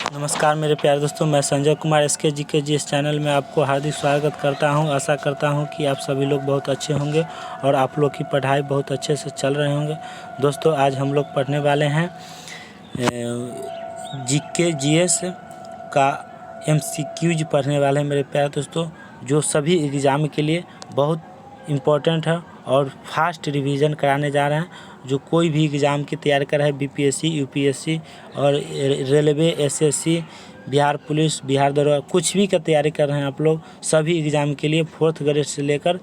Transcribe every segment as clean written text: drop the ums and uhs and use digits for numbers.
नमस्कार मेरे प्यारे दोस्तों, मैं संजय कुमार एसके जीके जी इस चैनल में आपको हार्दिक स्वागत करता हूं। आशा करता हूं कि आप सभी लोग बहुत अच्छे होंगे और आप लोग की पढ़ाई बहुत अच्छे से चल रहे होंगे। दोस्तों, आज हम लोग पढ़ने वाले हैं जीके जीएस का एमसीक्यूज पढ़ने वाले हैं मेरे प्यारे दोस्तों, जो सभी एग्ज़ाम के लिए बहुत इम्पोर्टेंट है और फास्ट रिवीजन कराने जा रहे हैं। जो कोई भी एग्ज़ाम की तैयारी कर रहा है, बीपीएससी, यूपीएससी और railway, SSC, Bihar police, Bihar दरोगा, कुछ भी का तैयारी कर रहे हैं आप लोग, सभी एग्ज़ाम के लिए 4th ग्रेड से लेकर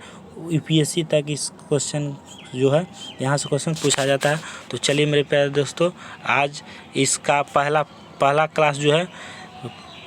यूपीएससी तक इस क्वेश्चन जो है यहाँ से क्वेश्चन पूछा जाता है। तो चलिए मेरे प्यारे दोस्तों, आज इसका पहला क्लास जो है,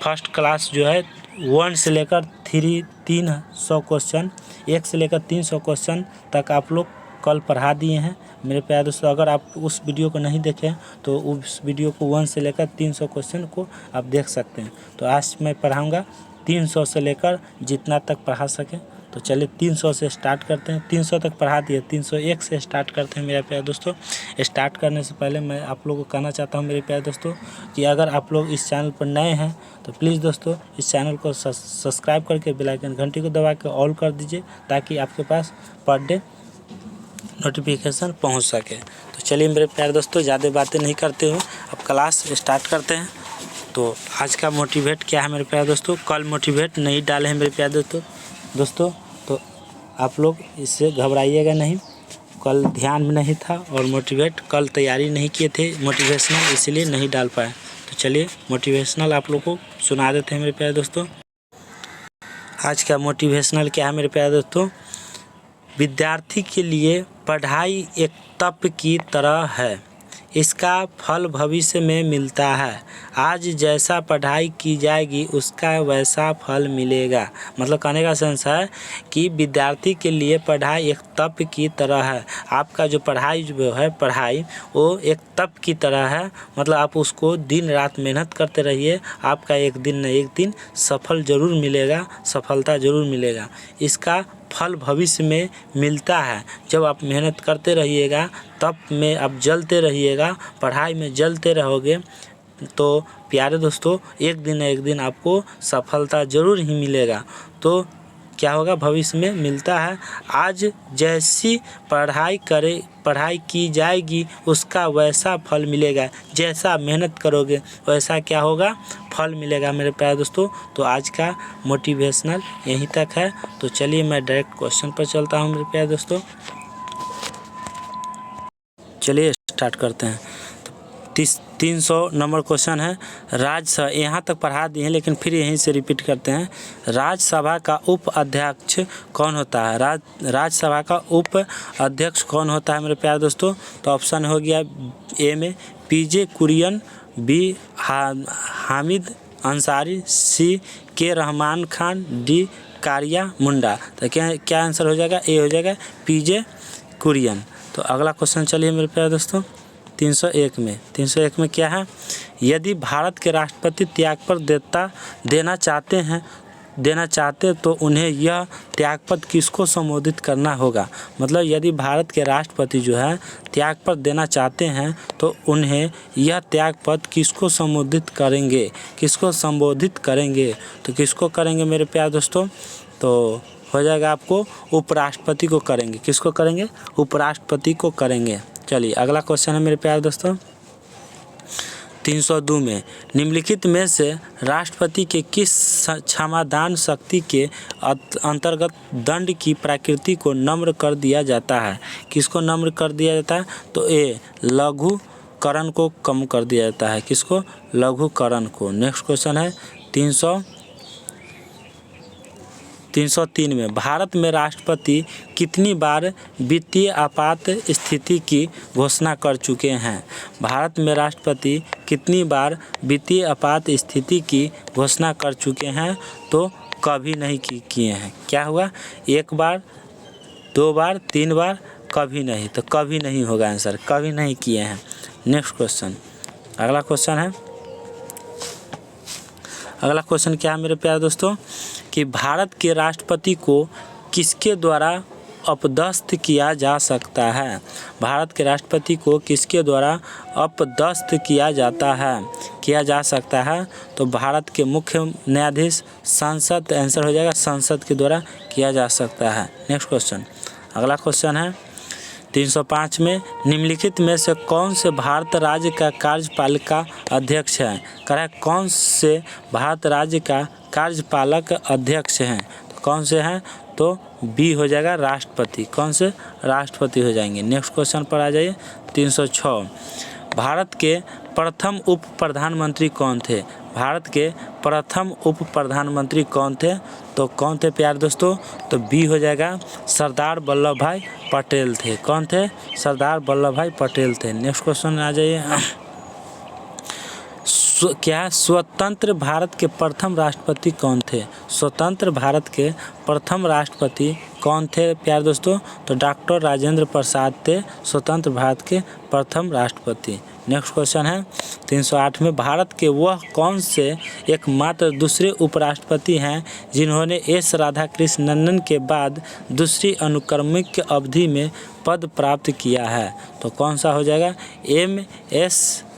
फर्स्ट क्लास जो है 1 से लेकर 300 क्वेश्चन, 1 से लेकर 300 क्वेश्चन तक आप लोग कल पढ़ा दिए हैं मेरे प्यारे दोस्तों। अगर आप उस वीडियो को नहीं देखें तो उस वीडियो को 1 से लेकर 300 क्वेश्चन को आप देख सकते हैं। तो आज मैं पढ़ाऊंगा 300 से लेकर जितना तक पढ़ा सकें। तो चलिए 300 से स्टार्ट करते हैं। 300 तक पढ़ा दिए, 301 से स्टार्ट करते हैं मेरे प्यारे दोस्तों। स्टार्ट करने से पहले मैं आप लोगों को कहना चाहता हूं मेरे प्यारे दोस्तों कि अगर आप लोग इस चैनल पर नए हैं तो प्लीज़ दोस्तों इस चैनल को सब्सक्राइब करके बेल आइकन घंटी को दबा के ऑल कर दीजिए, ताकि आपके पास पर डे नोटिफिकेशन पहुंच सके। तो चलिए मेरे प्यारे दोस्तों, ज़्यादा बातें नहीं करते हुए अब क्लास स्टार्ट करते हैं। तो आज का मोटिवेट क्या है मेरे प्यारे दोस्तों, कल मोटिवेट नहीं डाले हैं मेरे प्यारे दोस्तों। तो आप लोग इससे घबराइएगा नहीं, कल ध्यान में नहीं था और मोटिवेट कल तैयारी नहीं किए थे मोटिवेशनल, इसलिए नहीं डाल पाए। तो चलिए मोटिवेशनल आप लोग को सुना देते हैं मेरे प्यारे दोस्तों। आज का मोटिवेशनल क्या है मेरे प्यारे दोस्तों, विद्यार्थी के लिए पढ़ाई एक तप की तरह है, इसका फल भविष्य में मिलता है। आज जैसा पढ़ाई की जाएगी उसका वैसा फल मिलेगा। मतलब कहने का सेंस है कि विद्यार्थी के लिए पढ़ाई एक तप की तरह है। आपका जो पढ़ाई जो है, पढ़ाई वो एक तप की तरह है। मतलब आप उसको दिन रात मेहनत करते रहिए, आपका एक दिन न एक दिन सफल ज़रूर मिलेगा, सफलता ज़रूर मिलेगा। इसका फल भविष्य में मिलता है। जब आप मेहनत करते रहिएगा, तब में आप जलते रहिएगा, पढ़ाई में जलते रहोगे, तो प्यारे दोस्तों एक दिन न एक दिन आपको सफलता ज़रूर ही मिलेगा। तो क्या होगा, भविष्य में मिलता है। आज जैसी पढ़ाई की जाएगी उसका वैसा फल मिलेगा। जैसा मेहनत करोगे वैसा क्या होगा, फल मिलेगा मेरे प्यारे दोस्तों। तो आज का मोटिवेशनल यहीं तक है। तो चलिए मैं डायरेक्ट क्वेश्चन पर चलता हूँ मेरे प्यारे दोस्तों। चलिए स्टार्ट करते हैं। 300 नंबर क्वेश्चन है। राज्यसभा, यहाँ तक पढ़ा दिए हैं लेकिन फिर यहीं से रिपीट करते हैं। राज्यसभा का उप अध्यक्ष कौन होता है? राज्यसभा का उप अध्यक्ष कौन होता है मेरे प्यारे दोस्तों? तो ऑप्शन हो गया ए में पीजे कुरियन, बी हामिद अंसारी, सी के रहमान खान, डी कारिया मुंडा। तो क्या आंसर हो जाएगा? ए हो जाएगा पीजे कुरियन। तो अगला क्वेश्चन चलिए मेरे प्यारे दोस्तों 301 में क्या है, यदि भारत के राष्ट्रपति त्यागपत्र देना चाहते तो उन्हें यह त्यागपत्र किसको संबोधित करना होगा? मतलब यदि भारत के राष्ट्रपति जो है त्यागपत्र देना चाहते हैं तो उन्हें यह त्यागपत्र किसको संबोधित करेंगे? तो किसको करेंगे मेरे प्यारे दोस्तों? तो हो जाएगा आपको उपराष्ट्रपति को करेंगे। किसको करेंगे? उपराष्ट्रपति को करेंगे। चलिए अगला क्वेश्चन है मेरे प्यारे दोस्तों 302 में, निम्नलिखित में से राष्ट्रपति के किस क्षमादान शक्ति के अंतर्गत दंड की प्रकृति को नम्र कर दिया जाता है? किसको नम्र कर दिया जाता है? तो ए लघुकरण को कम कर दिया जाता है। किसको? लघुकरण को। नेक्स्ट क्वेश्चन है 303 में, भारत में राष्ट्रपति कितनी बार वित्तीय आपात स्थिति की घोषणा कर चुके हैं? भारत में राष्ट्रपति कितनी बार वित्तीय आपात स्थिति की घोषणा कर चुके हैं? तो कभी नहीं किए हैं। क्या हुआ? 1 बार, 2 बार, 3 बार, कभी नहीं। तो कभी नहीं होगा आंसर, कभी नहीं किए हैं। नेक्स्ट क्वेश्चन, अगला क्वेश्चन क्या है मेरे प्यारे दोस्तों कि भारत के राष्ट्रपति को किसके द्वारा अपदस्थ किया जा सकता है? भारत के राष्ट्रपति को किसके द्वारा अपदस्थ किया जाता है? किया जा सकता है? तो भारत के मुख्य न्यायाधीश, संसद, आंसर हो जाएगा संसद के द्वारा किया जा सकता है। नेक्स्ट क्वेश्चन, अगला क्वेश्चन है 305 में निम्नलिखित में से कौन से भारत राज्य का कार्यपालिका अध्यक्ष है? करेक्ट, कौन से भारत राज्य का कार्यपालक अध्यक्ष हैं? तो कौन से हैं? तो बी हो जाएगा राष्ट्रपति। कौन से? राष्ट्रपति हो जाएंगे। नेक्स्ट क्वेश्चन पर आ जाइए 306, भारत के प्रथम उप प्रधानमंत्री कौन थे? भारत के प्रथम उप प्रधानमंत्री कौन थे? तो कौन थे प्यारे दोस्तों? तो बी हो जाएगा सरदार वल्लभ भाई पटेल थे। कौन थे? सरदार वल्लभ भाई पटेल थे। नेक्स्ट क्वेश्चन आ जाइए, क्या स्वतंत्र भारत के प्रथम राष्ट्रपति कौन थे? स्वतंत्र भारत के प्रथम राष्ट्रपति कौन थे प्यारे दोस्तों? तो डॉक्टर राजेंद्र प्रसाद थे स्वतंत्र भारत के प्रथम राष्ट्रपति। नेक्स्ट क्वेश्चन है 308 में भारत के वह कौन से एकमात्र दूसरे उपराष्ट्रपति हैं जिन्होंने एस राधाकृष्णन के बाद दूसरी अनुक्रमिक अवधि में पद प्राप्त किया है? तो कौन सा हो जाएगा?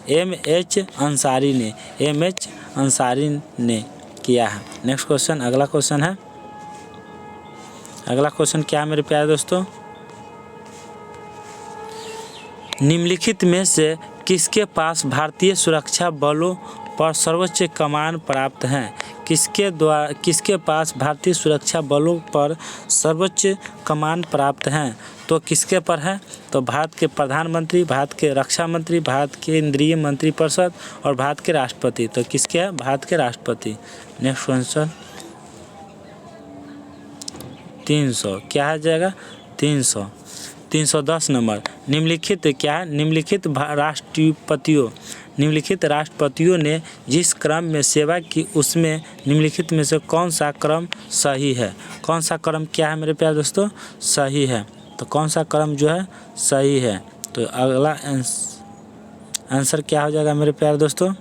एम.एच. अंसारी ने, एम.एच. अंसारी ने किया है। नेक्स्ट क्वेश्चन, अगला क्वेश्चन है, अगला क्वेश्चन क्या है मेरे प्यारे दोस्तों? निम्नलिखित में से किसके पास भारतीय सुरक्षा बलों पर सर्वोच्च कमान प्राप्त है? किसके पास भारतीय सुरक्षा बलों पर सर्वोच्च कमान प्राप्त हैं? तो किसके पर है? तो भारत के प्रधानमंत्री, भारत के रक्षा मंत्री, भारत के केंद्रीय मंत्रिपरिषद और भारत के राष्ट्रपति। तो किसके है? भारत के राष्ट्रपति। नेक्स्ट क्वेश्चन 300 क्या आ जाएगा? 310 नंबर, निम्नलिखित क्या है? निम्नलिखित राष्ट्रपतियों ने जिस क्रम में सेवा की उसमें निम्नलिखित में से कौन सा क्रम सही है? कौन सा क्रम क्या है मेरे प्यारे दोस्तों? सही है। तो कौन सा क्रम जो है सही है? तो अगला आंसर क्या हो जाएगा मेरे प्यारे दोस्तों?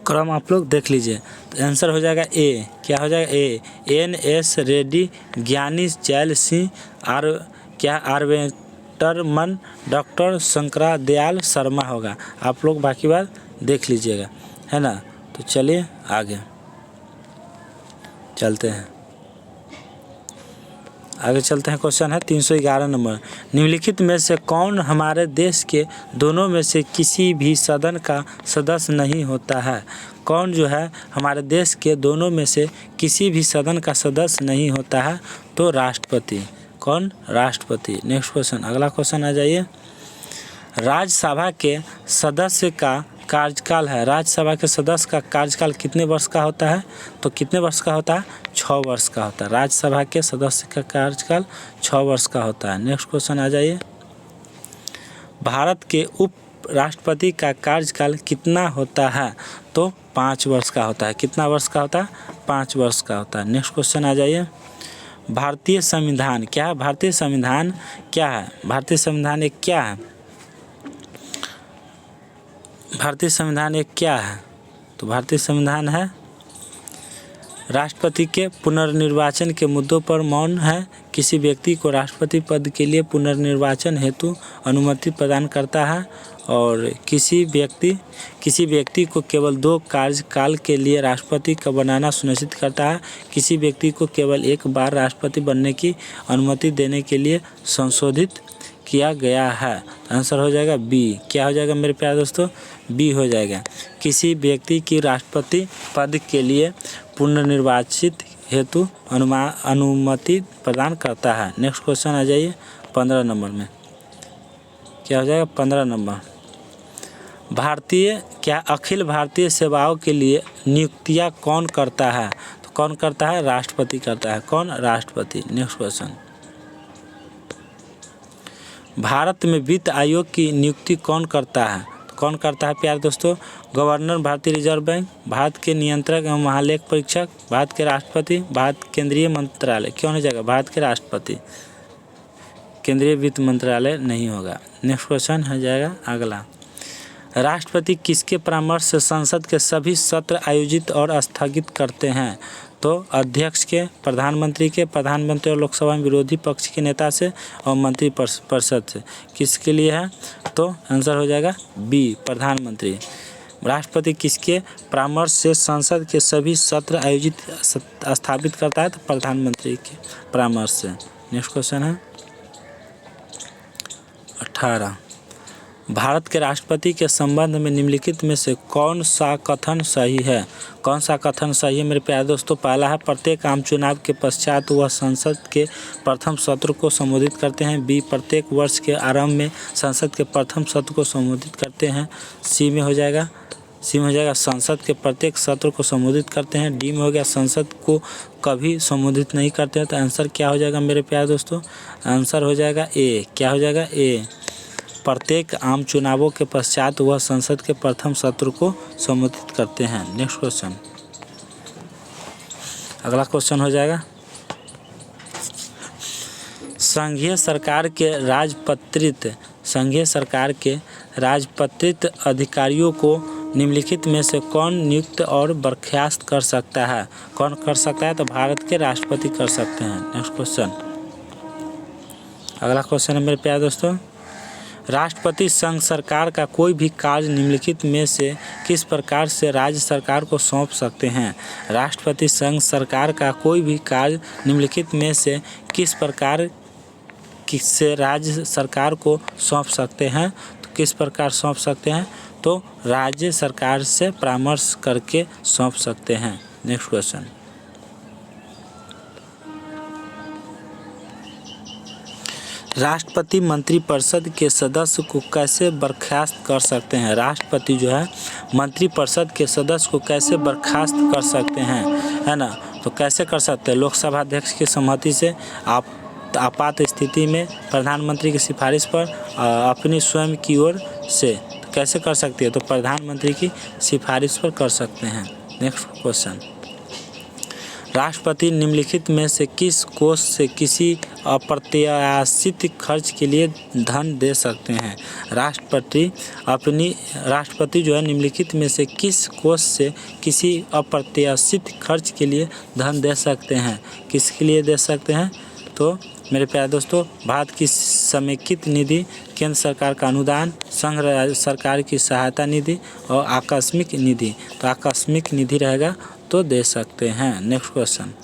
क्रम आप लोग देख लीजिए। तो आंसर हो जाएगा ए। क्या हो जाएगा? ए। एन.एस. रेड्डी, ज्ञानी जैल सिंह, आर्वेटरमन, डॉक्टर शंकरदयाल शर्मा होगा। आप लोग बाकी बात देख लीजिएगा, है ना। तो चलिए आगे चलते हैं, क्वेश्चन है 311 नंबर, निम्नलिखित में से कौन हमारे देश के दोनों में से किसी भी सदन का सदस्य नहीं होता है? कौन जो है हमारे देश के दोनों में से किसी भी सदन का सदस्य नहीं होता है? तो राष्ट्रपति। कौन? राष्ट्रपति। नेक्स्ट क्वेश्चन, अगला क्वेश्चन आ जाइए, राज्यसभा के सदस्य का कार्यकाल है, राज्यसभा के सदस्य का कार्यकाल कितने वर्ष का होता है? तो कितने वर्ष का होता है? 6 वर्ष का होता है। राज्यसभा के सदस्य का कार्यकाल 6 वर्ष का होता है। नेक्स्ट क्वेश्चन आ जाइए, भारत के उप राष्ट्रपति का कार्यकाल कितना होता है? तो 5 वर्ष का होता है। कितना वर्ष का होता है? 5 वर्ष का होता है। नेक्स्ट क्वेश्चन आ जाइए, भारतीय संविधान क्या है? भारतीय संविधान क्या है? भारतीय संविधान एक क्या है? भारतीय संविधान एक क्या है? तो भारतीय संविधान है राष्ट्रपति के पुनर्निर्वाचन के मुद्दों पर मौन है, किसी व्यक्ति को राष्ट्रपति पद के लिए पुनर्निर्वाचन हेतु अनुमति प्रदान करता है और किसी व्यक्ति को केवल 2 कार्यकाल के लिए राष्ट्रपति का बनाना सुनिश्चित करता है, किसी व्यक्ति को केवल एक बार राष्ट्रपति बनने की अनुमति देने के लिए संशोधित किया गया है। आंसर हो जाएगा बी। क्या हो जाएगा मेरे प्यारे दोस्तों? बी हो जाएगा, किसी व्यक्ति की राष्ट्रपति पद के लिए पुनर्निर्वाचित हेतु अनुमति प्रदान करता है। नेक्स्ट क्वेश्चन आ जाइए 15 नंबर में, क्या हो जाएगा 15 नंबर, अखिल भारतीय सेवाओं के लिए नियुक्तियां कौन करता है? तो कौन करता है? राष्ट्रपति करता है। कौन? राष्ट्रपति। नेक्स्ट क्वेश्चन, भारत में वित्त आयोग की नियुक्ति कौन करता है? तो कौन करता है प्यारे दोस्तों? गवर्नर भारतीय रिजर्व बैंक, भारत के नियंत्रक एवं महालेख परीक्षक, भारत के राष्ट्रपति, भारत केंद्रीय मंत्रालय। क्यों नहीं जाएगा? भारत के राष्ट्रपति, केंद्रीय वित्त मंत्रालय नहीं होगा। नेक्स्ट क्वेश्चन हो जाएगा अगला, राष्ट्रपति किसके परामर्श से संसद के सभी सत्र आयोजित और स्थगित करते हैं? तो अध्यक्ष के, प्रधानमंत्री और लोकसभा में विरोधी पक्ष के नेता से और मंत्रिपरिषद से। किसके लिए है? तो आंसर हो जाएगा बी, प्रधानमंत्री। राष्ट्रपति किसके परामर्श से संसद के सभी सत्र आयोजित स्थापित करता है? तो प्रधानमंत्री के परामर्श से। नेक्स्ट क्वेश्चन है 18। भारत के राष्ट्रपति के संबंध में निम्नलिखित में से कौन सा कथन सही है? कौन सा कथन सही है मेरे प्यारे दोस्तों? पहला है प्रत्येक आम चुनाव के पश्चात वह संसद के प्रथम सत्र को संबोधित करते हैं। बी प्रत्येक वर्ष के आरंभ में संसद के प्रथम सत्र को संबोधित करते हैं। सी में हो जाएगा संसद के प्रत्येक सत्र को संबोधित करते हैं। डी में हो गया संसद को कभी संबोधित नहीं करते हैं। तो आंसर क्या हो जाएगा मेरे प्यारे दोस्तों? आंसर हो जाएगा ए। क्या हो जाएगा? ए। प्रत्येक आम चुनावों के पश्चात वह संसद के प्रथम सत्र को संबोधित करते हैं। नेक्स्ट क्वेश्चन, अगला क्वेश्चन हो जाएगा संघीय सरकार के राजपत्रित अधिकारियों को निम्नलिखित में से कौन नियुक्त और बर्खास्त कर सकता है? कौन कर सकता है? तो भारत के राष्ट्रपति कर सकते हैं। नेक्स्ट क्वेश्चन, अगला क्वेश्चन है मेरे प्यारे दोस्तों राष्ट्रपति संघ सरकार का कोई भी कार्य निम्नलिखित में से किस प्रकार से राज्य सरकार को सौंप सकते हैं? राष्ट्रपति संघ सरकार का कोई भी कार्य निम्नलिखित में से किस प्रकार से राज्य सरकार को सौंप सकते हैं? तो किस प्रकार सौंप सकते हैं? तो राज्य सरकार से परामर्श करके सौंप सकते हैं। नेक्स्ट क्वेश्चन, राष्ट्रपति मंत्रिपरिषद के सदस्य को कैसे बर्खास्त कर सकते हैं? राष्ट्रपति जो है मंत्रिपरिषद के सदस्य को कैसे बर्खास्त कर सकते हैं, है ना? तो कैसे कर सकते हैं? लोकसभा अध्यक्ष की सहमति से, आपात स्थिति में प्रधानमंत्री की सिफारिश पर, अपनी स्वयं की ओर से। तो कैसे कर सकते हैं? तो प्रधानमंत्री की सिफारिश पर कर सकते हैं। नेक्स्ट क्वेश्चन, राष्ट्रपति निम्नलिखित में से किस कोष से किसी अप्रत्याशित खर्च के लिए धन दे सकते हैं? राष्ट्रपति जो है निम्नलिखित में से किस कोष से किसी अप्रत्याशित खर्च के लिए धन दे सकते हैं? किसके लिए दे सकते हैं? तो मेरे प्यारे दोस्तों भारत की समेकित निधि, केंद्र सरकार का अनुदान, संघ सरकार की सहायता निधि और आकस्मिक निधि। तो आकस्मिक निधि रहेगा तो दे सकते हैं। नेक्स्ट क्वेश्चन,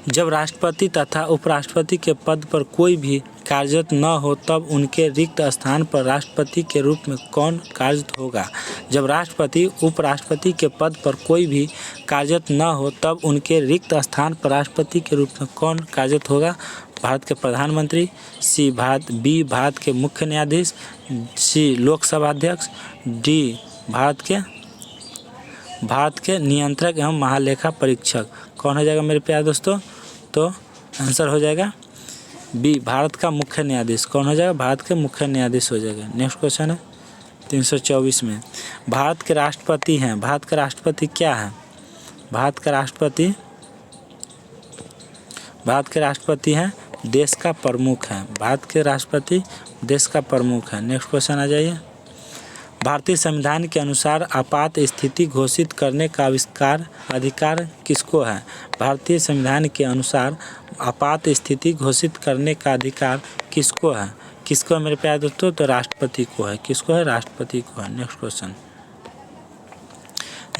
जब राष्ट्रपति तथा उपराष्ट्रपति के पद पर कोई भी कार्यरत न हो तब उनके रिक्त स्थान पर राष्ट्रपति के रूप में कौन कार्यरत होगा? जब राष्ट्रपति उपराष्ट्रपति के पद पर कोई भी कार्यरत न हो तब उनके रिक्त स्थान पर राष्ट्रपति के रूप में कौन कार्यरत होगा? भारत के प्रधानमंत्री, बी भारत के मुख्य न्यायाधीश, सी लोकसभा अध्यक्ष, डी भारत के नियंत्रक एवं महालेखा परीक्षक। कौन हो जाएगा मेरे प्यारे दोस्तों? तो आंसर हो जाएगा बी भारत का मुख्य न्यायाधीश। कौन हो जाएगा? भारत के मुख्य न्यायाधीश हो जाएगा। नेक्स्ट क्वेश्चन है 324 में, भारत के राष्ट्रपति हैं। भारत का राष्ट्रपति क्या है? भारत के राष्ट्रपति हैं देश का प्रमुख है। भारत के राष्ट्रपति देश का प्रमुख है। नेक्स्ट क्वेश्चन आ जाइए, भारतीय संविधान के अनुसार आपात स्थिति घोषित करने का अधिकार किसको है? भारतीय संविधान के अनुसार आपात स्थिति घोषित करने का अधिकार किसको है? किसको है मेरे प्यारे दोस्तों? तो राष्ट्रपति को है। किसको है? राष्ट्रपति को है। नेक्स्ट क्वेश्चन,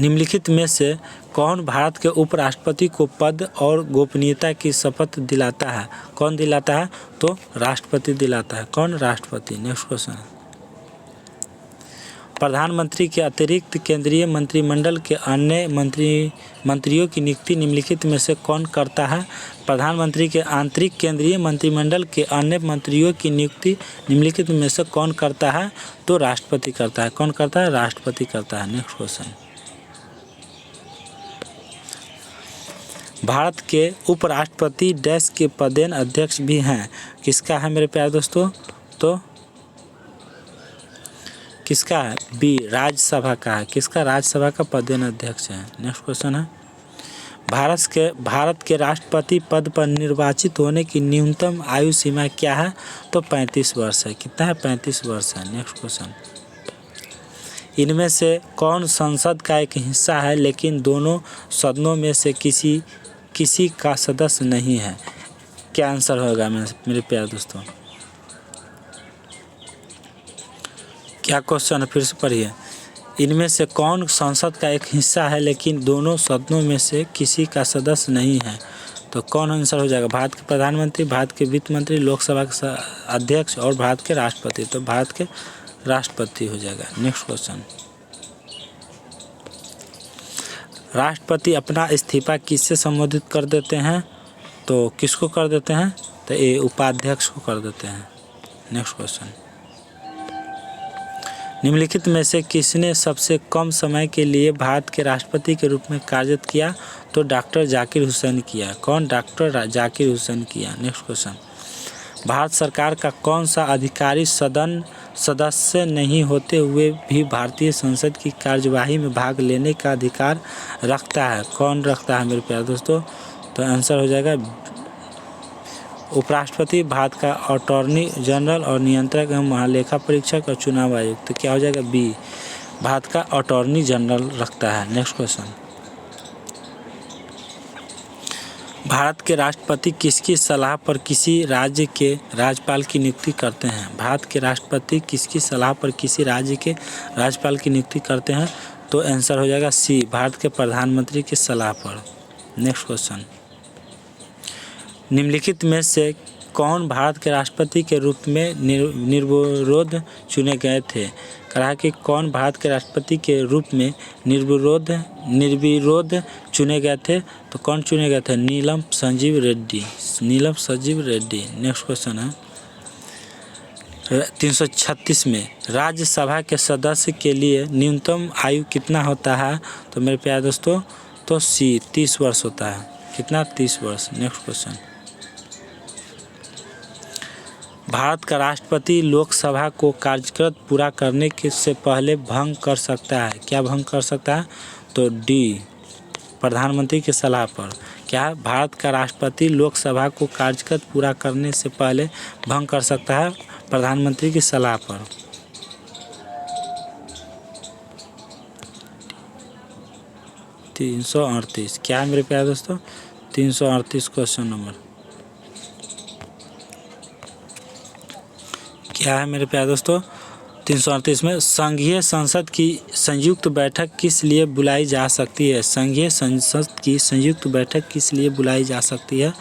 निम्नलिखित में से कौन भारत के उपराष्ट्रपति को पद और गोपनीयता की शपथ दिलाता है? कौन दिलाता है? तो राष्ट्रपति दिलाता है। कौन? राष्ट्रपति। नेक्स्ट क्वेश्चन, प्रधानमंत्री के अतिरिक्त केंद्रीय मंत्रिमंडल के अन्य मंत्रियों की नियुक्ति निम्नलिखित में से कौन करता है? प्रधानमंत्री के आंतरिक केंद्रीय मंत्रिमंडल के अन्य मंत्रियों की नियुक्ति निम्नलिखित में से कौन करता है? तो राष्ट्रपति करता है। कौन करता है? राष्ट्रपति करता है। नेक्स्ट क्वेश्चन, भारत के उपराष्ट्रपति देश के पदेन अध्यक्ष भी हैं। किसका है मेरे प्यारे दोस्तों? तो किसका है? बी राज्यसभा का है। किसका? राज्यसभा का पदेन अध्यक्ष है। नेक्स्ट क्वेश्चन है, भारत के राष्ट्रपति पद पर निर्वाचित होने की न्यूनतम आयु सीमा क्या है? तो 35 वर्ष है। कितना है? 35 वर्ष है। नेक्स्ट क्वेश्चन, इनमें से कौन संसद का एक हिस्सा है लेकिन दोनों सदनों में से किसी का सदस्य नहीं है? क्या आंसर होगा मेरे प्यारे दोस्तों? क्या क्वेश्चन है, फिर से पढ़िए। इनमें से कौन संसद का एक हिस्सा है लेकिन दोनों सदनों में से किसी का सदस्य नहीं है? तो कौन आंसर हो जाएगा? भारत के प्रधानमंत्री, भारत के वित्त मंत्री, लोकसभा के अध्यक्ष और भारत के राष्ट्रपति। तो भारत के राष्ट्रपति हो जाएगा। नेक्स्ट क्वेश्चन, राष्ट्रपति अपना इस्तीफा किससे संबोधित कर देते हैं? तो किसको कर देते हैं? तो ये उपाध्यक्ष को कर देते हैं। नेक्स्ट क्वेश्चन, निम्नलिखित में से किसने सबसे कम समय के लिए भारत के राष्ट्रपति के रूप में कार्यरत किया? तो डॉक्टर जाकिर हुसैन किया। कौन? डॉक्टर जाकिर हुसैन किया। नेक्स्ट क्वेश्चन, भारत सरकार का कौन सा अधिकारी सदन सदस्य नहीं होते हुए भी भारतीय संसद की कार्यवाही में भाग लेने का अधिकार रखता है? कौन रखता है मेरे प्यारे दोस्तों? तो आंसर हो जाएगा उपराष्ट्रपति, भारत का अटॉर्नी जनरल और नियंत्रक एवं महालेखा परीक्षक और चुनाव आयुक्त। तो क्या हो जाएगा? बी, भारत का अटॉर्नी जनरल रखता है। नेक्स्ट क्वेश्चन, भारत के राष्ट्रपति किसकी सलाह पर किसी राज्य के राज्यपाल की नियुक्ति करते हैं? भारत के राष्ट्रपति किसकी सलाह पर किसी राज्य के राज्यपाल की नियुक्ति करते हैं? तो आंसर हो जाएगा सी, भारत के प्रधानमंत्री की सलाह पर। नेक्स्ट क्वेश्चन, निम्नलिखित में से कौन भारत के राष्ट्रपति के रूप में निर्विरोध चुने गए थे? कहा कि कौन भारत के राष्ट्रपति के रूप में निर्विरोध चुने गए थे? तो कौन चुने गए थे? नीलम संजीव रेड्डी। नीलम संजीव रेड्डी। नेक्स्ट क्वेश्चन है 336 में राज्यसभा के सदस्य के लिए न्यूनतम आयु कितना होता है? तो मेरे प्यारे दोस्तों, तो सी, 30 वर्ष होता है। कितना? 30 वर्ष। नेक्स्ट क्वेश्चन, भारत का राष्ट्रपति लोकसभा को कार्यकाल पूरा करने से पहले भंग कर सकता है? क्या भंग कर सकता है? तो डी, प्रधानमंत्री की सलाह पर। क्या भारत का राष्ट्रपति लोकसभा को कार्यकाल पूरा करने से पहले भंग कर सकता है? प्रधानमंत्री की सलाह पर। तीन 338 क्या है मेरे प्यारे दोस्तों? 338 क्वेश्चन नंबर क्या है मेरे प्यारे दोस्तों? 338 में संघीय संसद की संयुक्त बैठक किस लिए बुलाई जा सकती है? संघीय संसद की संयुक्त बैठक किस लिए बुलाई जा सकती है?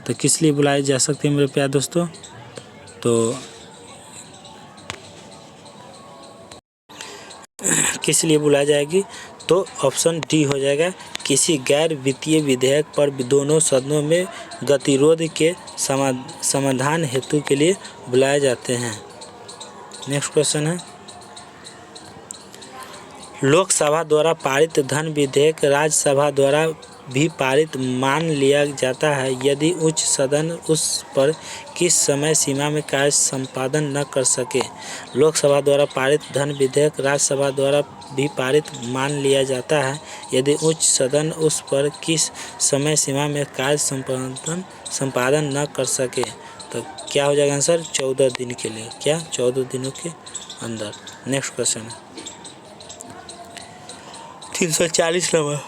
तो किस लिए बुलाई जा सकती है मेरे प्यारे दोस्तों? तो किस लिए बुलाई जाएगी? तो ऑप्शन डी हो जाएगा, किसी गैर वित्तीय विधेयक पर दोनों सदनों में गतिरोध के समाधान हेतु के लिए बुलाए जाते हैं। नेक्स्ट क्वेश्चन है, लोकसभा द्वारा पारित धन विधेयक राज्यसभा द्वारा भी पारित मान लिया जाता है यदि उच्च सदन उस पर किस समय सीमा में कार्य संपादन न कर सके? लोकसभा द्वारा पारित धन विधेयक राज्यसभा द्वारा भी पारित मान लिया जाता है यदि उच्च सदन उस पर किस समय सीमा में कार्य संपादन न कर सके। तो क्या हो जाएगा आंसर? 14 दिन के लिए। क्या? 14 दिनों के अंदर। नेक्स्ट क्वेश्चन है 340 नंबर,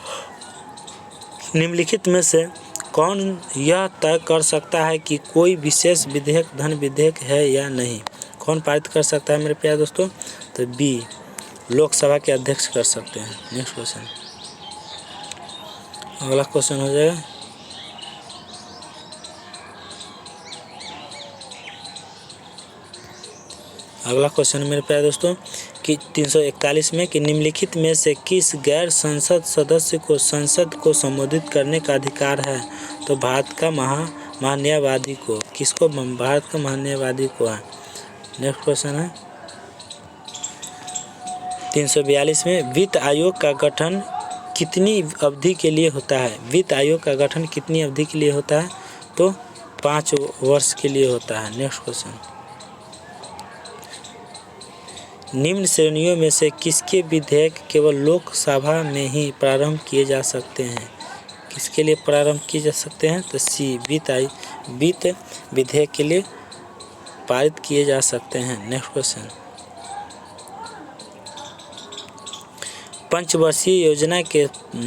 निम्नलिखित में से कौन यह तय कर सकता है कि कोई विशेष विधेयक धन विधेयक है या नहीं? कौन पारित कर सकता है मेरे प्यारे दोस्तों? तो बी, लोकसभा के अध्यक्ष कर सकते हैं। नेक्स्ट क्वेश्चन, अगला क्वेश्चन हो जाएगा अगला क्वेश्चन मेरे प्यारे दोस्तों कि 341 में कि निम्नलिखित में से किस गैर संसद सदस्य को संसद को संबोधित करने का अधिकार है? तो भारत का महान्यायवादी को। किसको? भारत का महान्यायवादी को है। नेक्स्ट क्वेश्चन है 342 में वित्त आयोग का गठन कितनी अवधि के लिए होता है? वित्त आयोग का गठन कितनी अवधि के लिए होता है? तो 5 वर्ष के लिए होता है। नेक्स्ट क्वेश्चन, निम्न श्रेणियों में से किसके विधेयक केवल लोकसभा में ही प्रारंभ किए जा सकते हैं? किसके लिए प्रारंभ किए जा सकते हैं? तो सी, वित्त विधेयक के लिए पारित किए जा सकते हैं। नेक्स्ट क्वेश्चन, पंचवर्षीय योजना के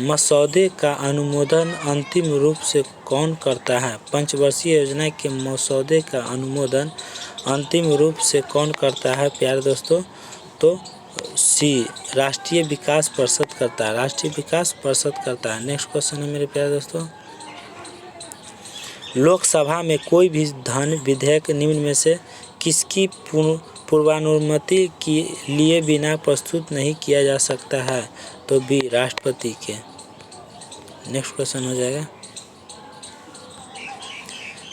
मसौदे का अनुमोदन अंतिम रूप से कौन करता है? पंचवर्षीय योजना के मसौदे का अनुमोदन अंतिम रूप से कौन करता है प्यारे दोस्तों? तो सी राष्ट्रीय विकास परिषद करता है, राष्ट्रीय विकास परिषद करता है। नेक्स्ट क्वेश्चन है मेरे प्यारे दोस्तों, लोकसभा में कोई भी धन विधेयक निम्न में से किसकी पूर्वानुमति के लिए बिना प्रस्तुत नहीं किया जा सकता है? तो बी राष्ट्रपति के। नेक्स्ट क्वेश्चन हो जाएगा,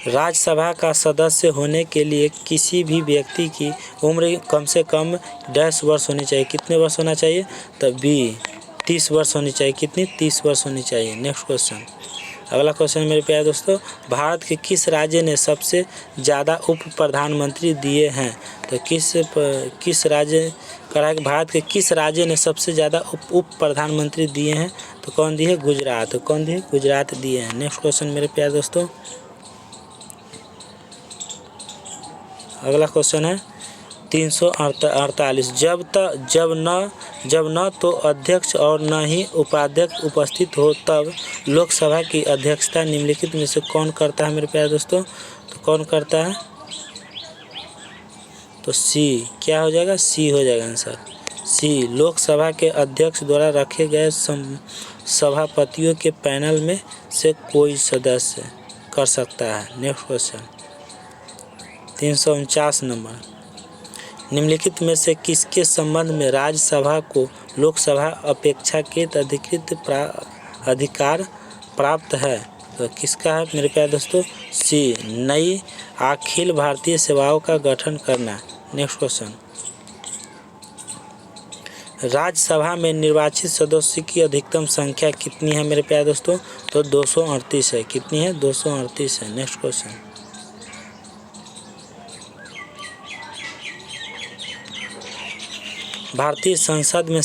राज्यसभा का सदस्य होने के लिए किसी भी व्यक्ति की उम्र कम से कम 10 वर्ष होनी चाहिए। कितने वर्ष होना चाहिए? तो बी 30 वर्ष होनी चाहिए। कितनी? 30 वर्ष होनी चाहिए। नेक्स्ट क्वेश्चन, अगला क्वेश्चन मेरे प्यारे दोस्तों, भारत के किस राज्य ने सबसे ज़्यादा उप प्रधानमंत्री दिए हैं? तो किस राज्य कह रहा है कि भारत के किस राज्य ने सबसे ज़्यादा उप प्रधानमंत्री दिए हैं? तो कौन दिए? गुजरात। तो कौन दिए? गुजरात दिए हैं। नेक्स्ट क्वेश्चन मेरे प्यारे दोस्तों, अगला क्वेश्चन है 348, जब न तो अध्यक्ष और न ही उपाध्यक्ष उपस्थित हो तब लोकसभा की अध्यक्षता निम्नलिखित में से कौन करता है? मेरे प्यारे दोस्तों, तो कौन करता है? तो सी क्या हो जाएगा? सी हो जाएगा आंसर। सी लोकसभा के अध्यक्ष द्वारा रखे गए सभापतियों के पैनल में से कोई सदस्य कर सकता है। नेक्स्ट क्वेश्चन 349 नंबर, निम्नलिखित में से किसके संबंध में राज्यसभा को लोकसभा अपेक्षाकृत अधिकृत अधिकार प्राप्त है? तो किसका है मेरे प्यारे दोस्तों? सी नई अखिल भारतीय सेवाओं का गठन करना। नेक्स्ट क्वेश्चन, राज्यसभा में निर्वाचित सदस्यों की अधिकतम संख्या कितनी है मेरे प्यारे दोस्तों? तो 238 है। कितनी है? 238 है। नेक्स्ट क्वेश्चन, भारतीय संसद में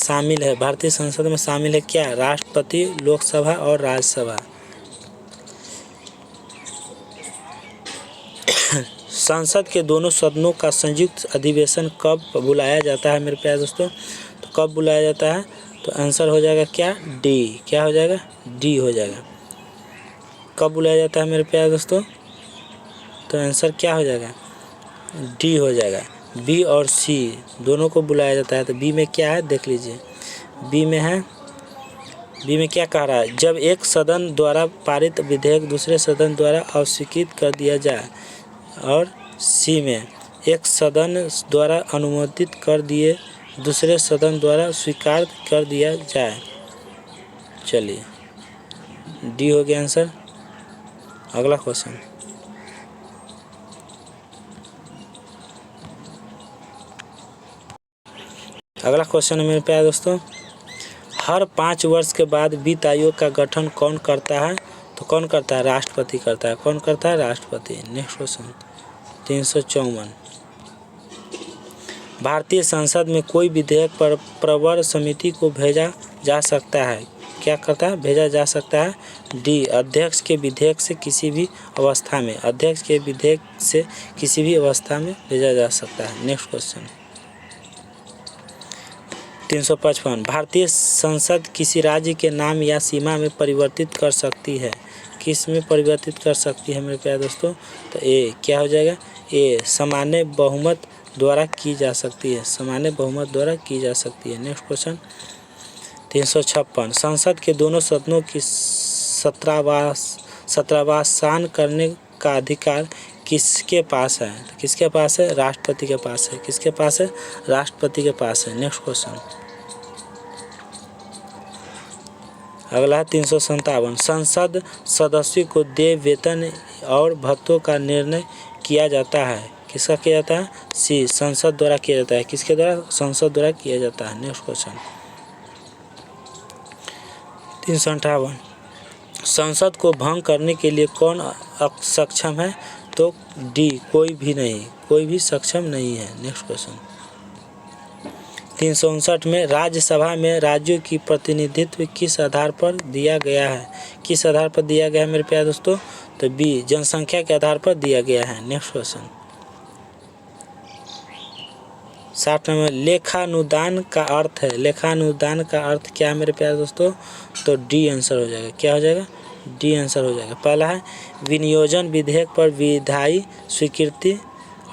शामिल है क्या? राष्ट्रपति, लोकसभा और राज्यसभा। संसद के दोनों सदनों का संयुक्त अधिवेशन कब बुलाया जाता है मेरे प्यारे दोस्तों? तो कब बुलाया जाता है? तो आंसर हो जाएगा क्या? डी। क्या हो जाएगा? डी हो जाएगा। कब बुलाया जाता है मेरे प्यारे दोस्तों? तो आंसर क्या हो जाएगा? डी हो जाएगा। बी और सी दोनों को बुलाया जाता है। तो बी में क्या है देख लीजिए, बी में क्या कह रहा है? जब एक सदन द्वारा पारित विधेयक दूसरे सदन द्वारा अस्वीकृत कर दिया जाए, और सी में एक सदन द्वारा अनुमोदित कर दिए दूसरे सदन द्वारा स्वीकार कर दिया जाए। चलिए डी हो गया आंसर। अगला क्वेश्चन, अगला क्वेश्चन है मेरे प्यारे दोस्तों, हर 5 वर्ष के बाद वित्त आयोग का गठन कौन करता है? तो कौन करता है? राष्ट्रपति करता है। कौन करता है? राष्ट्रपति। नेक्स्ट क्वेश्चन 354, भारतीय संसद में कोई विधेयक पर प्रवर समिति को भेजा जा सकता है। क्या करता है? भेजा जा सकता है। डी अध्यक्ष के विधेयक से किसी भी अवस्था में, अध्यक्ष के विधेयक से किसी भी अवस्था में भेजा जा सकता है। नेक्स्ट क्वेश्चन 355, भारतीय संसद किसी राज्य के नाम या सीमा में परिवर्तित कर सकती है। किस में परिवर्तित कर सकती है मेरे प्यारे दोस्तों? तो ए क्या हो जाएगा? ए सामान्य बहुमत द्वारा की जा सकती है। सामान्य बहुमत द्वारा की जा सकती है। नेक्स्ट क्वेश्चन 356, संसद के दोनों सदनों की सत्रावसान करने का अधिकार किसके पास है? तो किसके पास है? राष्ट्रपति के पास है। किसके पास है? राष्ट्रपति के पास है। नेक्स्ट क्वेश्चन, अगला है 357, संसद सदस्यों को देय वेतन और भत्तों का निर्णय किया जाता है। किसका किया जाता है? सी संसद द्वारा किया जाता है। किसके द्वारा? संसद द्वारा किया जाता है। नेक्स्ट क्वेश्चन 358, संसद को भंग करने के लिए कौन सक्षम है? तो डी कोई भी नहीं, कोई भी सक्षम नहीं है। नेक्स्ट क्वेश्चन 359 में राज्यसभा में राज्यों की प्रतिनिधित्व किस आधार पर दिया गया है? किस आधार पर दिया गया है मेरे प्यारे दोस्तों? तो बी जनसंख्या के आधार पर दिया गया है। नेक्स्ट क्वेश्चन 60 में लेखानुदान का अर्थ है। लेखानुदान का अर्थ क्या है मेरे प्यारे दोस्तों? तो डी आंसर हो जाएगा। क्या हो जाएगा? डी आंसर हो जाएगा। पहला है विनियोजन विधेयक पर विधायी स्वीकृति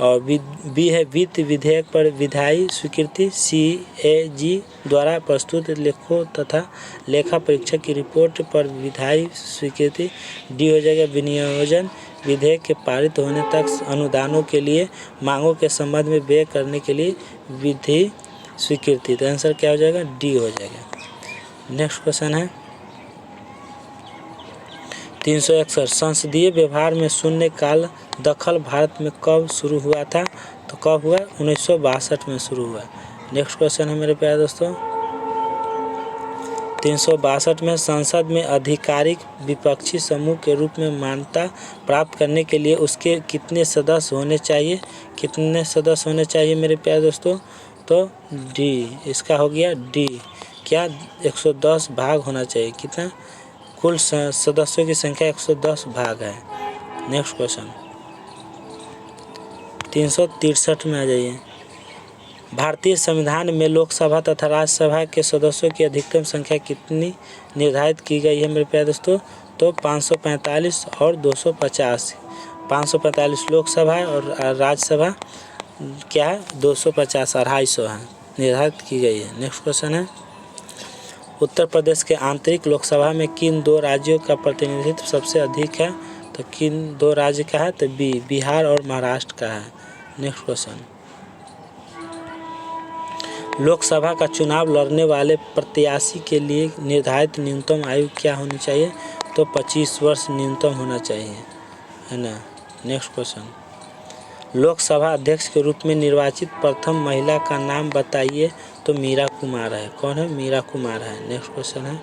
और बी है वित्त विधेयक पर विधायी स्वीकृति। CAG द्वारा प्रस्तुत लेखों तथा लेखा परीक्षक की रिपोर्ट पर विधायी स्वीकृति। डी हो जाएगा विनियोजन विधेयक के पारित होने तक अनुदानों के लिए मांगों के संबंध में व्यय करने के लिए विधि स्वीकृति। तो आंसर क्या हो जाएगा? डी हो जाएगा। नेक्स्ट क्वेश्चन है 361 संसदीय व्यवहार में शून्य काल दखल भारत में कब शुरू हुआ था? तो कब हुआ? 1962 में शुरू हुआ। नेक्स्ट क्वेश्चन है मेरे प्यारे दोस्तों 362 में संसद में आधिकारिक विपक्षी समूह के रूप में मान्यता प्राप्त करने के लिए उसके कितने सदस्य होने चाहिए? कितने सदस्य होने चाहिए मेरे प्यारे दोस्तों? तो डी, इसका हो गया डी। क्या? 110 भाग होना चाहिए। कितना? कुल सदस्यों की संख्या 110 भाग है। नेक्स्ट क्वेश्चन 363 में आ जाइए। भारतीय संविधान में लोकसभा तथा राज्यसभा के सदस्यों की अधिकतम संख्या कितनी निर्धारित की गई है मेरे प्यारे दोस्तों? तो 545 और 250। 545 लोकसभा और राज्यसभा क्या है? 250 250 है, निर्धारित की गई है। नेक्स्ट क्वेश्चन है उत्तर प्रदेश के आंतरिक लोकसभा में किन दो राज्यों का प्रतिनिधित्व सबसे अधिक है? तो किन दो राज्य का है? तो बी, बिहार और महाराष्ट्र का है। नेक्स्ट क्वेश्चन लोकसभा का चुनाव लड़ने वाले प्रत्याशी के लिए निर्धारित न्यूनतम आयु क्या होनी चाहिए? तो 25 वर्ष न्यूनतम होना चाहिए, है ना। नेक्स्ट क्वेश्चन लोकसभा अध्यक्ष के रूप में निर्वाचित प्रथम महिला का नाम बताइए। तो मीरा कुमार है। कौन है? मीरा कुमार है। नेक्स्ट क्वेश्चन है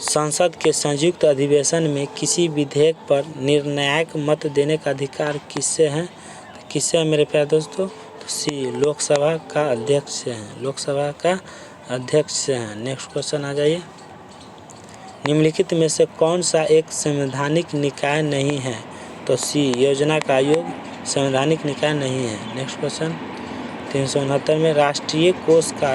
संसद के संयुक्त अधिवेशन में किसी विधेयक पर निर्णायक मत देने का अधिकार किससे है? तो किससे है मेरे प्यारे दोस्तों? तो सी, लोकसभा का अध्यक्ष से है। लोकसभा का अध्यक्ष से है। नेक्स्ट क्वेश्चन आ जाइए निम्नलिखित में से कौन सा एक संवैधानिक निकाय नहीं है? तो सी, योजना का आयोग संवैधानिक निकाय नहीं है। नेक्स्ट क्वेश्चन 369 में राष्ट्रीय कोष का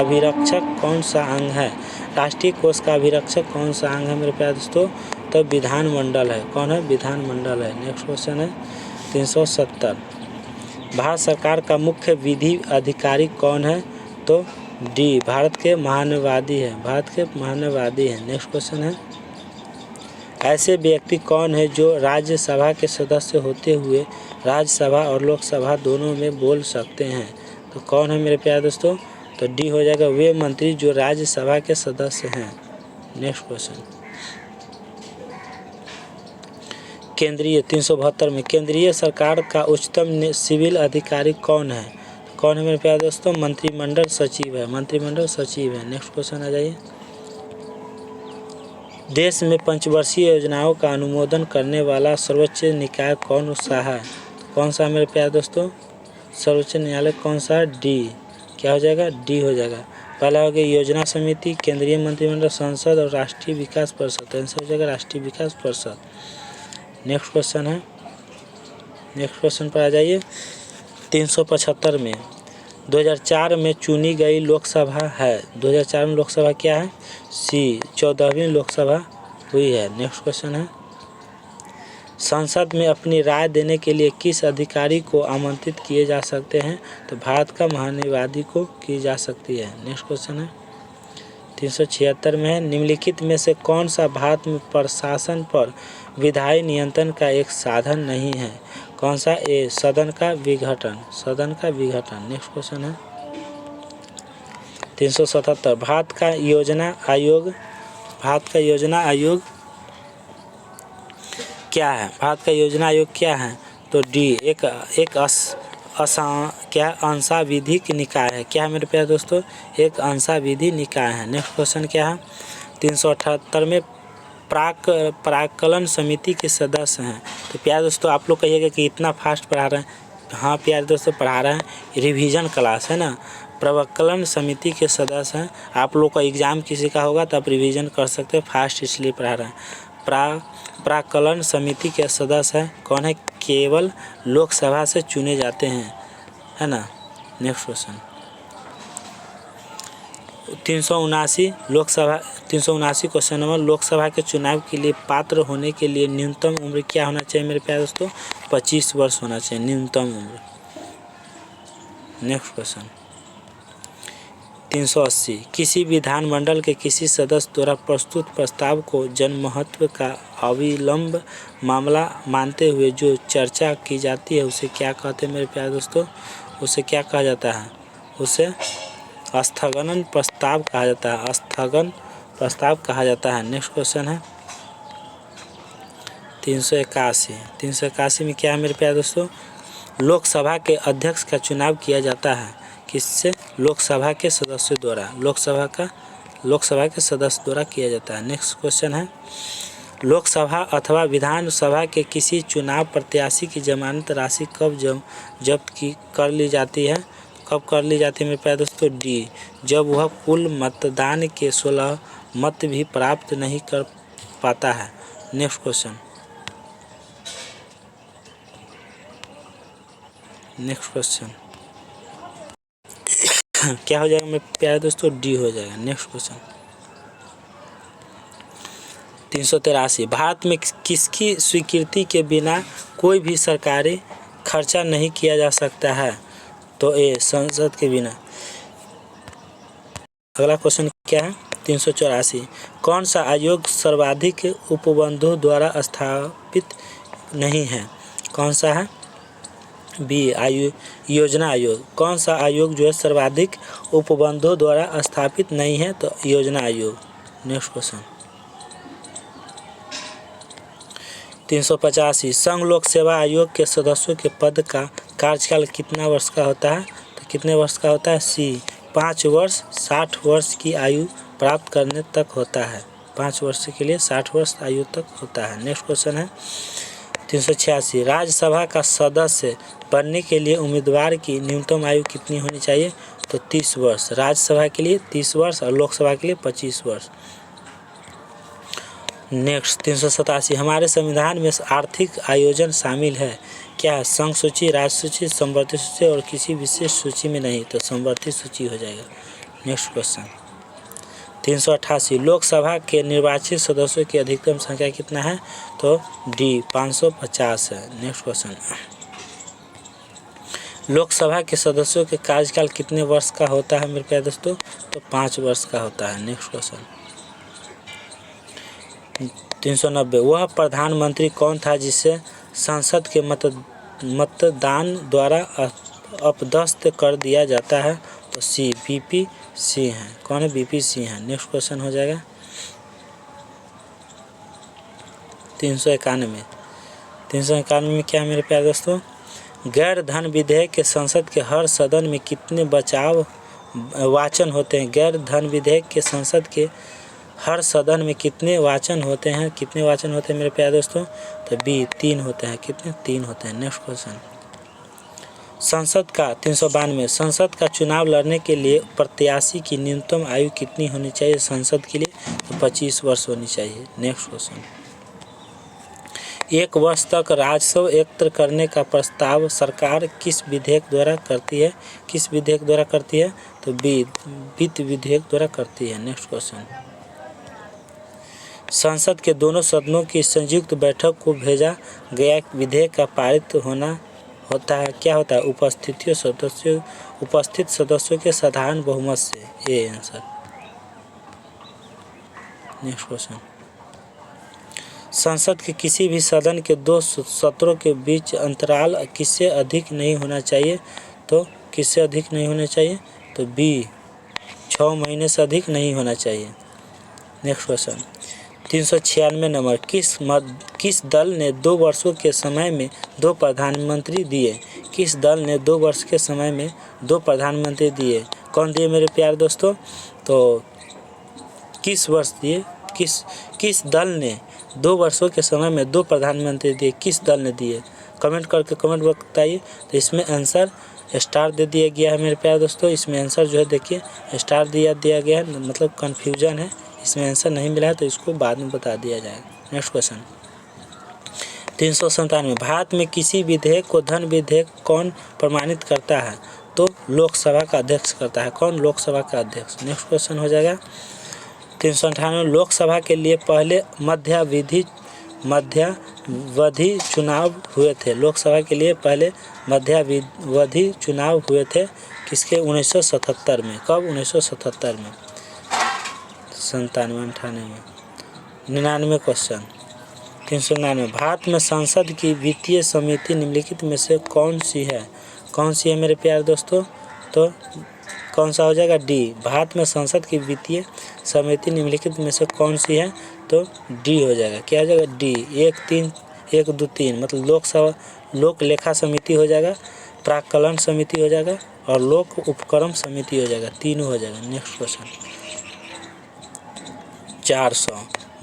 अभिरक्षक कौन सा अंग है? राष्ट्रीय कोष का अभिरक्षक कौन सा अंग है मेरे प्यारे दोस्तों? तो विधानमंडल है। कौन है? विधानमंडल है। नेक्स्ट क्वेश्चन है 370 भारत सरकार का मुख्य विधि अधिकारी कौन है? तो डी, भारत के महान्यायवादी है। भारत के महान्यायवादी है। नेक्स्ट क्वेश्चन है ऐसे व्यक्ति कौन है जो राज्यसभा के सदस्य होते हुए राज्यसभा और लोकसभा दोनों में बोल सकते हैं? तो कौन है मेरे प्यारे दोस्तों? तो डी हो जाएगा वे मंत्री जो राज्यसभा के सदस्य हैं। नेक्स्ट क्वेश्चन केंद्रीय 372 में केंद्रीय सरकार का उच्चतम सिविल अधिकारी कौन है? कौन है मेरे प्यारे दोस्तों? मंत्रिमंडल सचिव है। मंत्रिमंडल सचिव है। नेक्स्ट क्वेश्चन आ जाइए देश में पंचवर्षीय योजनाओं का अनुमोदन करने वाला सर्वोच्च निकाय कौन सा है? कौन सा मेरे प्यारे दोस्तों? सर्वोच्च न्यायालय कौन सा? डी। क्या हो जाएगा? डी हो जाएगा। पहला हो गया योजना समिति, केंद्रीय मंत्रिमंडल, संसद और राष्ट्रीय विकास परिषद। आंसर हो जाएगा राष्ट्रीय विकास परिषद। नेक्स्ट क्वेश्चन है नेक्स्ट क्वेश्चन पर आ जाइए 375 में 2004 में चुनी गई लोकसभा है। 2004 में लोकसभा क्या है? सी, 14वीं लोकसभा हुई है। नेक्स्ट क्वेश्चन है संसद में अपनी राय देने के लिए किस अधिकारी को आमंत्रित किए जा सकते हैं? तो भारत का महान्यायवादी को की जा सकती है। नेक्स्ट क्वेश्चन है 376 में है निम्नलिखित में से कौन सा भारत में प्रशासन पर विधायी नियंत्रण का एक साधन नहीं है? कौन सा? ए, सदन का विघटन। सदन का विघटन। नेक्स्ट क्वेश्चन है 377 भारत का योजना आयोग क्या है? भारत का योजना आयोग क्या है? तो डी, एक अंशाविधिक निकाय है। क्या है मेरे प्यारे दोस्तों? एक अंशाविधि निकाय है। नेक्स्ट क्वेश्चन क्या है 378 में प्राक्कलन समिति के सदस्य हैं। तो प्यारे दोस्तों आप लोग कहिएगा कि इतना फास्ट पढ़ा रहे हैं। हाँ प्यारे दोस्तों पढ़ा रहे हैं, रिवीजन क्लास है ना। प्राक्कलन समिति के सदस्य हैं। आप लोग का एग्जाम किसी का होगा तो आप रिवीजन कर सकते हैं, फास्ट इसलिए पढ़ा रहे हैं। प्राक्कलन समिति के सदस्य हैं कौन है? केवल लोकसभा से चुने जाते हैं, है ना। Next question 379 Lok Sabha 379 question number, Lok Sabha के चुनाव के लिए पात्र होने के लिए न्यूनतम उम्र क्या होना चाहिए मेरे प्यारे दोस्तों? 25 वर्ष होना चाहिए न्यूनतम उम्र। नेक्स्ट क्वेश्चन 380 किसी विधानमंडल के किसी सदस्य द्वारा प्रस्तुत प्रस्ताव को जनमहत्व का अविलंब मामला मानते हुए जो चर्चा की जाती है उसे क्या कहते हैं मेरे प्यारे दोस्तों? उसे क्या कहा जाता है? उसे स्थगन प्रस्ताव कहा जाता है। स्थगन प्रस्ताव कहा जाता है। नेक्स्ट क्वेश्चन है 381 में क्या है मेरे प्यारे दोस्तों? लोकसभा के अध्यक्ष का चुनाव किया जाता है किससे? लोकसभा के सदस्यों द्वारा। लोकसभा के सदस्य द्वारा किया जाता है। नेक्स्ट क्वेश्चन है लोकसभा अथवा विधानसभा के किसी चुनाव प्रत्याशी की जमानत राशि कब जब्त कर ली जाती है? कब कर ली जाती है मेरे प्यारे दोस्तों? डी, जब वह कुल मतदान के 16 मत भी प्राप्त नहीं कर पाता है। नेक्स्ट क्वेश्चन क्या हो जाएगा मेरे प्यारे दोस्तों? डी हो जाएगा। नेक्स्ट क्वेश्चन 383 भारत में किसकी स्वीकृति के बिना कोई भी सरकारी खर्चा नहीं किया जा सकता है? तो ए, संसद के बिना। अगला क्वेश्चन क्या है 384 कौन सा आयोग सर्वाधिक उपबंधों द्वारा स्थापित नहीं है? कौन सा है? बी, योजना आयोग। कौन सा आयोग जो है सर्वाधिक उपबंधों द्वारा स्थापित नहीं है? तो योजना आयोग। नेक्स्ट क्वेश्चन 385 संघ लोक सेवा आयोग के सदस्यों के पद का कार्यकाल कितना वर्ष का होता है? तो कितने वर्ष का होता है? सी, 5 वर्ष 60 वर्ष की आयु प्राप्त करने तक होता है। 5 वर्ष के लिए 60 वर्ष आयु तक होता है। नेक्स्ट क्वेश्चन है 386 राज्यसभा का सदस्य बनने के लिए उम्मीदवार की न्यूनतम आयु कितनी होनी चाहिए? तो 30 वर्ष। राज्यसभा के लिए 30 वर्ष और लोकसभा के लिए 25 वर्ष। नेक्स्ट 387 हमारे संविधान में आर्थिक आयोजन शामिल है क्या? संघ सूची, राज्य सूची, समवर्ती सूची और किसी विशेष सूची में नहीं। तो समवर्ती सूची हो जाएगा। नेक्स्ट क्वेश्चन 388 लोकसभा के निर्वाचित सदस्यों की अधिकतम संख्या कितना है? तो डी, 550 है। नेक्स्ट क्वेश्चन लोकसभा के सदस्यों के कार्यकाल कितने वर्ष का होता है मेरे प्यारे दोस्तों? तो 5 वर्ष का होता है। नेक्स्ट क्वेश्चन 390 वह प्रधानमंत्री कौन था जिसे संसद के मतदान द्वारा अपदस्थ कर दिया जाता है? तो सी, वीपी सिंह है। कौन है? वीपी सिंह है। नेक्स्ट क्वेश्चन हो जाएगा 391 में क्या है मेरे प्यारे दोस्तों? गैर धन विधेयक के संसद के हर सदन में कितने वाचन होते हैं? गैर धन विधेयक के संसद के हर सदन में कितने वाचन होते हैं? कितने वाचन होते हैं मेरे प्यारे दोस्तों? तो बी, 3 होते हैं। कितने? 3 होते हैं। नेक्स्ट क्वेश्चन संसद का 392 संसद का चुनाव लड़ने के लिए प्रत्याशी की न्यूनतम आयु कितनी होनी चाहिए संसद के लिए? तो 25 वर्ष होनी चाहिए। नेक्स्ट क्वेश्चन 1 वर्ष तक राजस्व एकत्र करने का प्रस्ताव सरकार किस विधेयक द्वारा करती है? किस विधेयक द्वारा करती है? तो बी, वित्त विधेयक द्वारा करती है। नेक्स्ट क्वेश्चन संसद के दोनों सदनों की संयुक्त बैठक को भेजा गया विधेयक का पारित होता है क्या होता है? उपस्थित सदस्यों के साधारण बहुमत से। A answer. नेक्स्ट क्वेश्चन संसद के किसी भी सदन के 2 सत्रों के बीच अंतराल किससे अधिक नहीं होना चाहिए? तो किससे अधिक नहीं होना चाहिए? तो बी, 6 महीने से अधिक नहीं होना चाहिए। नेक्स्ट क्वेश्चन 396 नंबर किस दल ने 2 वर्षों के समय में 2 प्रधानमंत्री दिए? किस दल ने 2 वर्ष के समय में 2 प्रधानमंत्री दिए? कौन दिए मेरे प्यारे दोस्तों? तो किस वर्ष दिए? किस दल ने 2 वर्षों के समय में 2 प्रधानमंत्री दिए? किस दल ने दिए? कमेंट करके कमेंट बताइए। तो इसमें आंसर स्टार दे दिया गया है मेरे प्यारे दोस्तों। इसमें आंसर जो है देखिए स्टार दिया गया है, मतलब कन्फ्यूजन है, इसमें आंसर नहीं मिला है तो इसको बाद में बता दिया जाएगा। नेक्स्ट क्वेश्चन 397 भारत में किसी विधेयक को धन विधेयक कौन प्रमाणित करता है? तो लोकसभा का अध्यक्ष करता है? कौन लोकसभा का अध्यक्ष? नेक्स्ट क्वेश्चन हो जाएगा 398। लोकसभा के लिए पहले मध्यावधि चुनाव हुए थे। लोकसभा के लिए पहले मध्यावधि चुनाव हुए थे किसके? 1977 में। कब? 1977 में। 97, 98 में। 99 क्वेश्चन 399। भारत में संसद की वित्तीय समिति निम्नलिखित में से कौन सी है? कौन सी है मेरे प्यारे दोस्तों? तो कौन सा हो जाएगा? डी। भारत में संसद की वित्तीय समिति निम्नलिखित में से कौन सी है? तो डी हो जाएगा। क्या हो जाएगा? डी। 1 2 3 मतलब लोक लेखा समिति हो जाएगा, प्राक्कलन समिति हो जाएगा और लोक उपक्रम समिति हो जाएगा। तीनों हो जाएगा। Next question 400।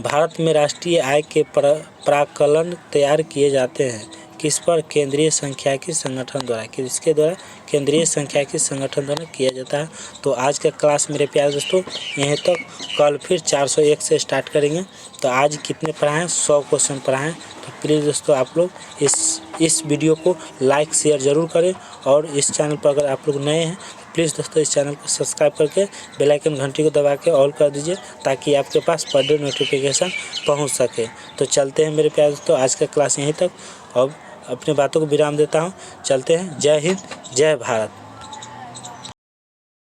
भारत में राष्ट्रीय आय के प्राक्कलन तैयार किए जाते हैं किस पर? केंद्रीय सांख्यिकी संगठन द्वारा। किसके द्वारा? केंद्रीय सांख्यिकी संगठन द्वारा किया जाता है। तो आज का क्लास मेरे प्यारे दोस्तों यहीं तक। कल फिर 401 से स्टार्ट करेंगे। तो आज कितने पढ़ाएं? 100 क्वेश्चन पढ़ाएं। तो प्लीज़ दोस्तों आप लोग इस वीडियो को लाइक शेयर ज़रूर करें और इस चैनल पर अगर आप लोग नए हैं प्लीज़ दोस्तों इस चैनल को सब्सक्राइब करके बेल आइकन घंटी को दबा के ऑल कर दीजिए ताकि आपके पास पर डे नोटिफिकेशन पहुंच सके। तो चलते हैं मेरे प्यारे दोस्तों, आज का क्लास यहीं तक। अब अपनी बातों को विराम देता हूं। चलते हैं। जय हिंद, जय भारत।